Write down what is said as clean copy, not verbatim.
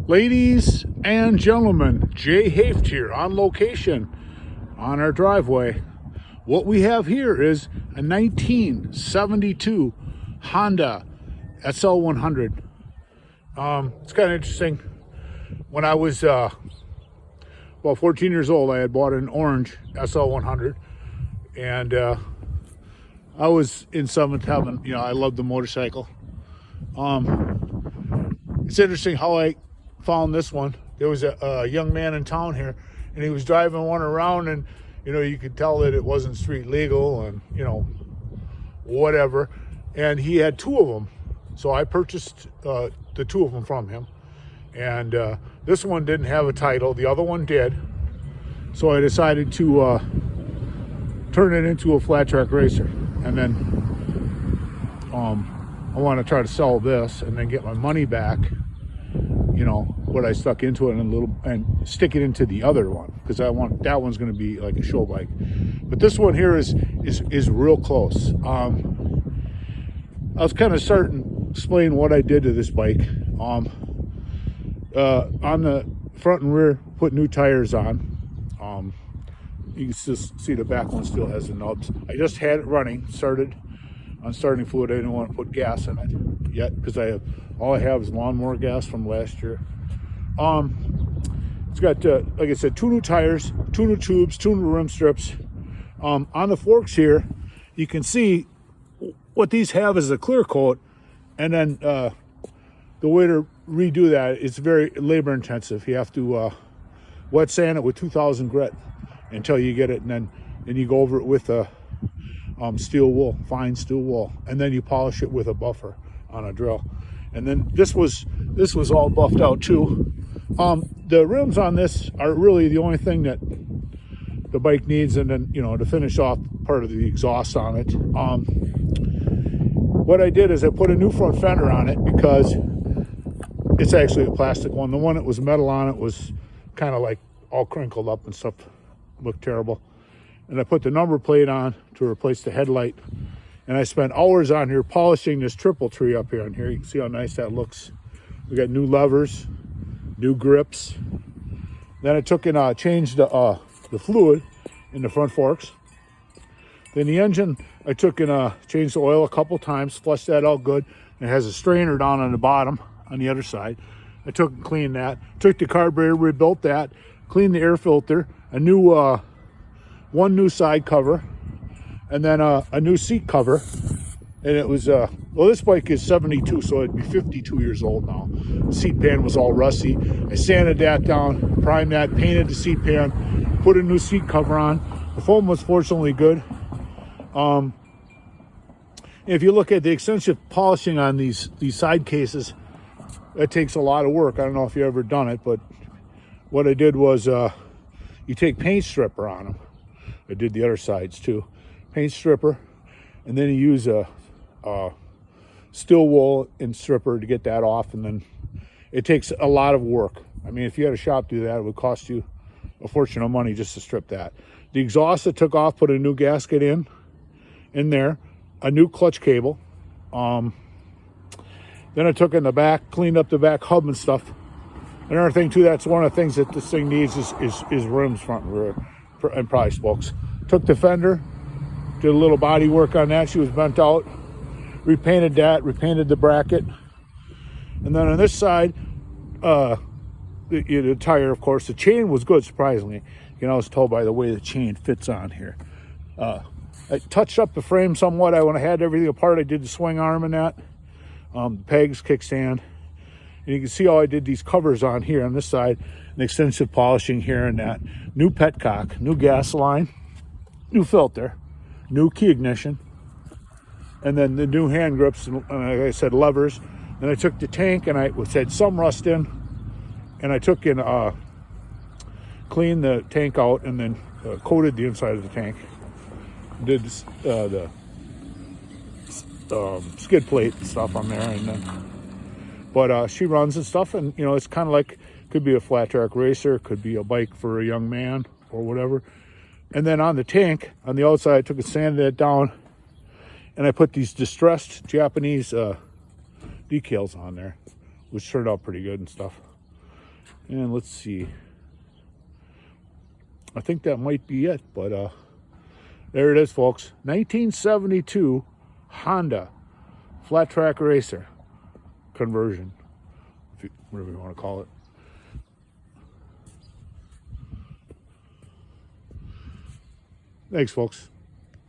Ladies and gentlemen, Jay Haft here on location on our driveway. What we have here is a 1972 Honda SL100. It's kind of interesting. When I was about 14 years old, I had bought an orange SL100, and I was in seventh heaven. You know, I loved the motorcycle. It's interesting how I found this one. There was a young man in town here, and he was driving one around, and you could tell that it wasn't street legal, and whatever. And he had two of them, so I purchased the two of them from him. And this one didn't have a title, the other one did. So I decided to turn it into a flat track racer, and then I want to try to sell this and then get my money back. What I stuck into it and stick it into the other one, because I want that one's going to be like a show bike. But this one here is real close. I was kind of starting to explain what I did to this bike. On the front and rear, put new tires on. You can just see the back one still has the nubs. I just had it running, started on starting fluid. I didn't want to put gas in it yet, because all I have is lawnmower gas from last year. It's got, like I said, two new tires, two new tubes, two new rim strips. On the forks here, you can see what these have is a clear coat, and then the way to redo that, it's very labor intensive. You have to wet sand it with 2000 grit until you get it, and then you go over it with a steel wool, fine steel wool, and then you polish it with a buffer on a drill. And then this was all buffed out too. The rims on this are really the only thing that the bike needs, and then to finish off part of the exhaust on it. What I did is I put a new front fender on it, because it's actually a plastic one. The one that was metal on it was kind of like all crinkled up and stuff, looked terrible. And I put the number plate on to replace the headlight. And I spent hours on here polishing this triple tree up here on here. You can see how nice that looks. We got new levers, new grips. Then I took and changed the fluid in the front forks. Then the engine, I took and changed the oil a couple times, flushed that out good. It has a strainer down on the bottom on the other side. I took and cleaned that. Took the carburetor, rebuilt that, cleaned the air filter, a new one new side cover, and then a new seat cover. And it was this bike is 72, so it'd be 52 years old now. The seat pan was all rusty. I sanded that down, primed that, painted the seat pan, put a new seat cover on. The foam was fortunately good. If you look at the extensive polishing on these side cases, that takes a lot of work. I don't know if you've ever done it, but what I did was you take paint stripper on them. I did the other sides too. Paint stripper, and then you use a steel wool and stripper to get that off, and then it takes a lot of work. I mean, if you had a shop do that, it would cost you a fortune of money just to strip that. The exhaust I took off, put a new gasket in there, a new clutch cable. Then I took in the back, cleaned up the back hub and stuff. Another thing too, that's one of the things that this thing needs is rims, front and rear, and probably spokes. Took the fender, did a little body work on that. She was bent out. Repainted that, repainted the bracket. And then on this side, the tire, of course, the chain was good, surprisingly. I was told by the way the chain fits on here. I touched up the frame somewhat. When I had everything apart, I did the swing arm and that. Pegs, kickstand. And you can see how I did these covers on here on this side. An extensive polishing here and that. New petcock, new gas line, new filter, new key ignition, and then the new hand grips, and like I said, levers. Then I took the tank, and which had some rust in, and I took and cleaned the tank out, and then coated the inside of the tank. Did the skid plate and stuff on there, and then, but she runs and stuff, and it's kind of like, could be a flat track racer, could be a bike for a young man or whatever. And then on the tank, on the outside, I took and sanded it down, and I put these distressed Japanese decals on there, which turned out pretty good and stuff. And let's see. I think that might be it, but there it is, folks. 1972 Honda flat track racer conversion, whatever you want to call it. Thanks, folks.